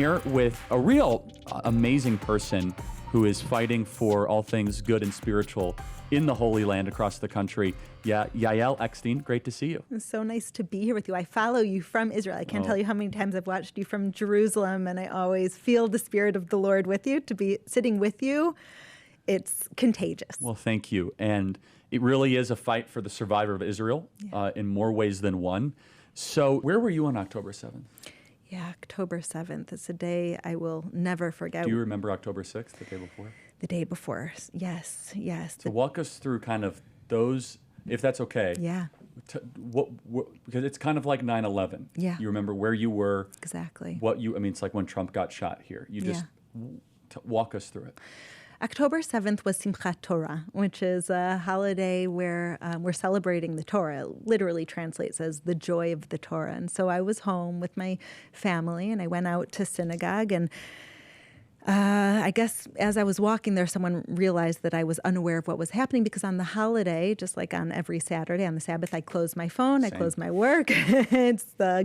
here with a real amazing person who is fighting for all things good and spiritual in the Holy Land across the country. Yael Eckstein, great to see you. It's so nice to be here with you. I follow you from Israel. I can't tell you how many times I've watched you from Jerusalem, and I always feel the Spirit of the Lord with you. To be sitting with you, it's contagious. Well, thank you. And it really is a fight for the survivor of Israel in more ways than one. So where were you on October 7th? Yeah, October 7th. It's a day I will never forget. Do you remember October 6th, the day before? The day before, yes. So walk us through kind of those, if that's okay. Yeah. Because it's kind of like 9/11. Yeah. You remember where you were. Exactly. It's like when Trump got shot here. You just walk us through it. October 7th was Simchat Torah, which is a holiday where we're celebrating the Torah. It literally translates as the joy of the Torah. And so I was home with my family, and I went out to synagogue. And I guess as I was walking there, someone realized that I was unaware of what was happening, because on the holiday, just like on every Saturday, on the Sabbath, I closed my phone, I closed my work.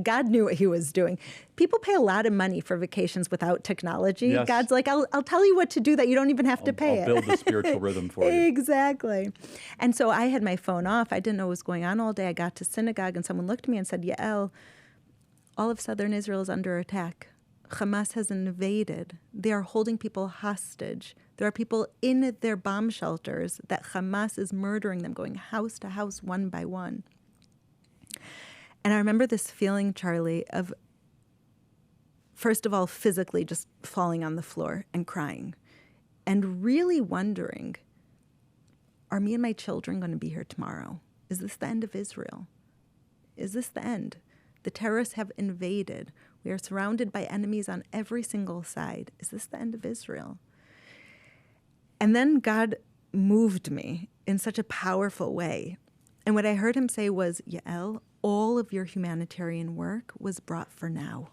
God knew what he was doing. People pay a lot of money for vacations without technology. Yes. God's like, I'll tell you what to do that you don't even have to pay I'll build the spiritual rhythm for you. Exactly. And so I had my phone off. I didn't know what was going on all day. I got to synagogue, and someone looked at me and said, Yael, all of southern Israel is under attack. Hamas has invaded. They are holding people hostage. There are people in their bomb shelters that Hamas is murdering them, going house to house, one by one. And I remember this feeling, Charlie, of, first of all, physically just falling on the floor and crying, and really wondering, are me and my children going to be here tomorrow? Is this the end of Israel? Is this the end? The terrorists have invaded. We are surrounded by enemies on every single side. Is this the end of Israel? And then God moved me in such a powerful way. And what I heard him say was, Yael, all of your humanitarian work was brought for now.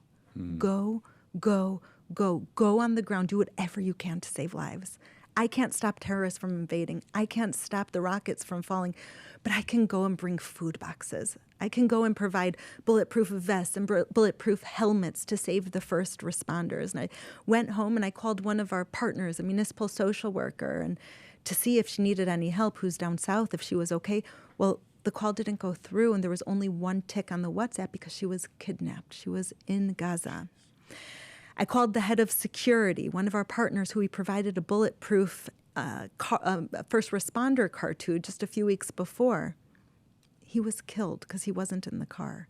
Go, go, go. Go on the ground. Do whatever you can to save lives. I can't stop terrorists from invading. I can't stop the rockets from falling, but I can go and bring food boxes. I can go and provide bulletproof vests and bulletproof helmets to save the first responders. And I went home and I called one of our partners, a municipal social worker, and to see if she needed any help, who's down south, if she was okay. Well, the call didn't go through, and there was only one tick on the WhatsApp because she was kidnapped. She was in Gaza. I called the head of security, one of our partners who we provided a bulletproof first responder car to just a few weeks before. He was killed because he wasn't in the car.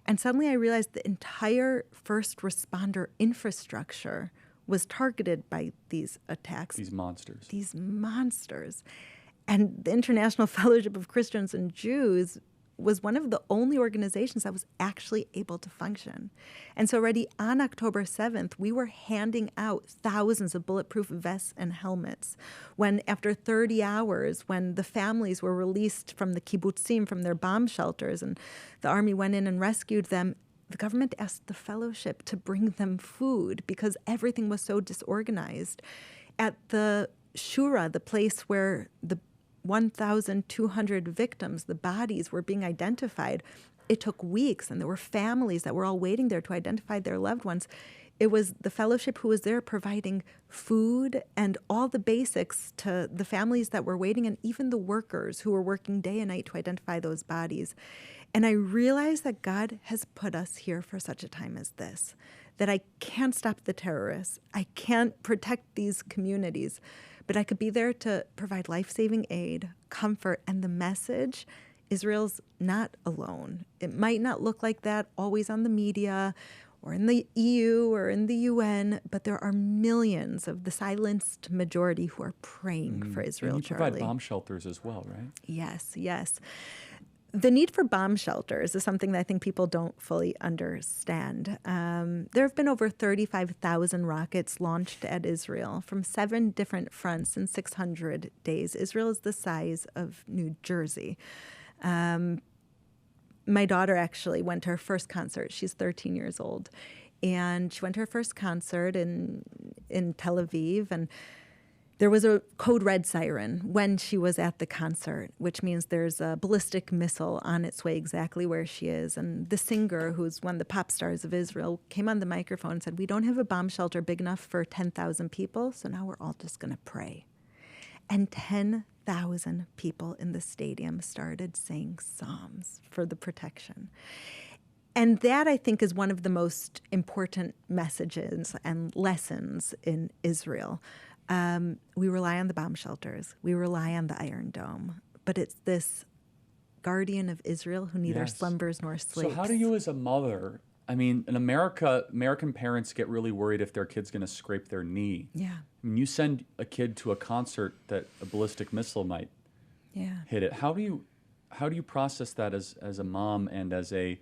And suddenly I realized the entire first responder infrastructure was targeted by these attacks. These monsters. These monsters. And the International Fellowship of Christians and Jews was one of the only organizations that was actually able to function. And so already on October 7th, we were handing out thousands of bulletproof vests and helmets. When after 30 hours, when the families were released from the kibbutzim, from their bomb shelters, and the army went in and rescued them, the government asked the fellowship to bring them food because everything was so disorganized. At the Shura, the place where the 1,200 victims, the bodies were being identified. It took weeks, and there were families that were all waiting there to identify their loved ones. It was the fellowship who was there providing food and all the basics to the families that were waiting, and even the workers who were working day and night to identify those bodies. And I realized that God has put us here for such a time as this, that I can't stop the terrorists. I can't protect these communities, but I could be there to provide life-saving aid, comfort, and the message, Israel's not alone. It might not look like that always on the media or in the EU or in the UN, but there are millions of the silenced majority who are praying for Israel, and you Charlie. provide bomb shelters as well, right? Yes, yes. The need for bomb shelters is something that I think people don't fully understand. There have been over 35,000 rockets launched at Israel from 7 different fronts in 600 days. Israel is the size of New Jersey. My daughter actually went to her first concert. She's 13 years old. And she went to her first concert in Tel Aviv, and There was a code red siren when she was at the concert, which means there's a ballistic missile on its way exactly where she is. And the singer, who's one of the pop stars of Israel, came on the microphone and said, we don't have a bomb shelter big enough for 10,000 people, so now we're all just going to pray. And 10,000 people in the stadium started saying psalms for the protection. And that, I think, is one of the most important messages and lessons in Israel. We rely on the bomb shelters. We rely on the Iron Dome. But it's this guardian of Israel who neither slumbers nor sleeps. So how do you as a mother, I mean, in America, American parents get really worried if their kid's going to scrape their knee. Yeah. I mean, you send a kid to a concert that a ballistic missile might hit it. How do you process that as a mom and as a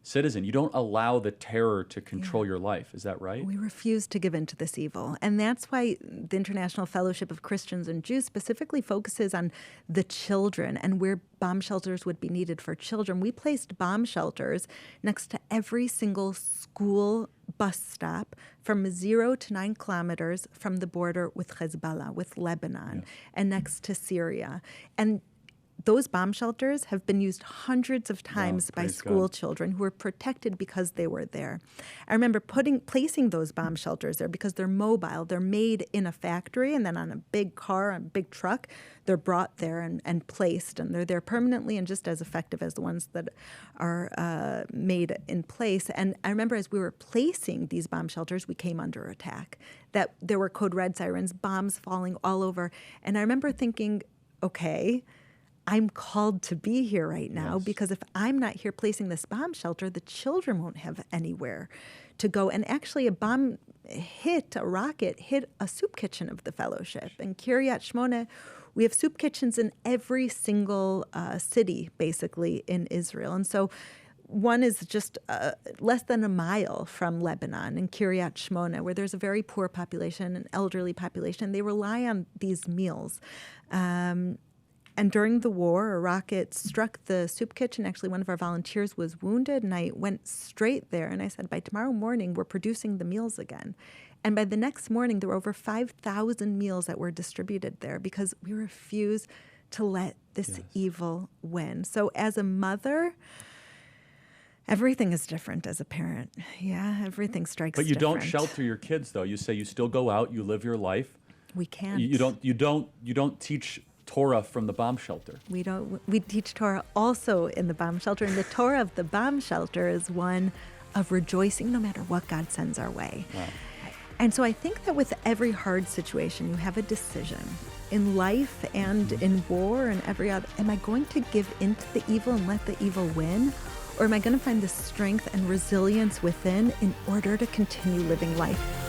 citizen? You don't allow the terror to control your life. Is that right? We refuse to give in to this evil. And that's why the International Fellowship of Christians and Jews specifically focuses on the children and where bomb shelters would be needed for children. We placed bomb shelters next to every single school bus stop from 0 to 9 kilometers from the border with Hezbollah, with Lebanon, and next to Syria. And those bomb shelters have been used hundreds of times by school children who were protected because they were there. I remember placing those bomb shelters there because they're mobile. They're made in a factory, and then on a big car, on a big truck, they're brought there and placed, and they're there permanently and just as effective as the ones that are made in place. And I remember as we were placing these bomb shelters, we came under attack, that there were code red sirens, bombs falling all over. And I remember thinking, okay, I'm called to be here right now because if I'm not here placing this bomb shelter, the children won't have anywhere to go. And actually a rocket hit a soup kitchen of the fellowship. In Kiryat Shmona, we have soup kitchens in every single city, basically, in Israel. And so one is just less than a mile from Lebanon in Kiryat Shmona, where there's a very poor population, an elderly population. They rely on these meals. And during the war, a rocket struck the soup kitchen. Actually, one of our volunteers was wounded, and I went straight there. And I said, by tomorrow morning, we're producing the meals again. And by the next morning, there were over 5,000 meals that were distributed there because we refuse to let this evil win. So as a mother, everything is different as a parent. Yeah, everything strikes But you different. don't shelter your kids, though. You say you still go out, you live your life. We can't. You don't teach Torah from the bomb shelter. We teach Torah also in the bomb shelter, and the Torah of the bomb shelter is one of rejoicing no matter what God sends our way. Wow. And so I think that with every hard situation, you have a decision in life and in war and every other. Am I going to give in to the evil and let the evil win? Or am I going to find the strength and resilience within in order to continue living life?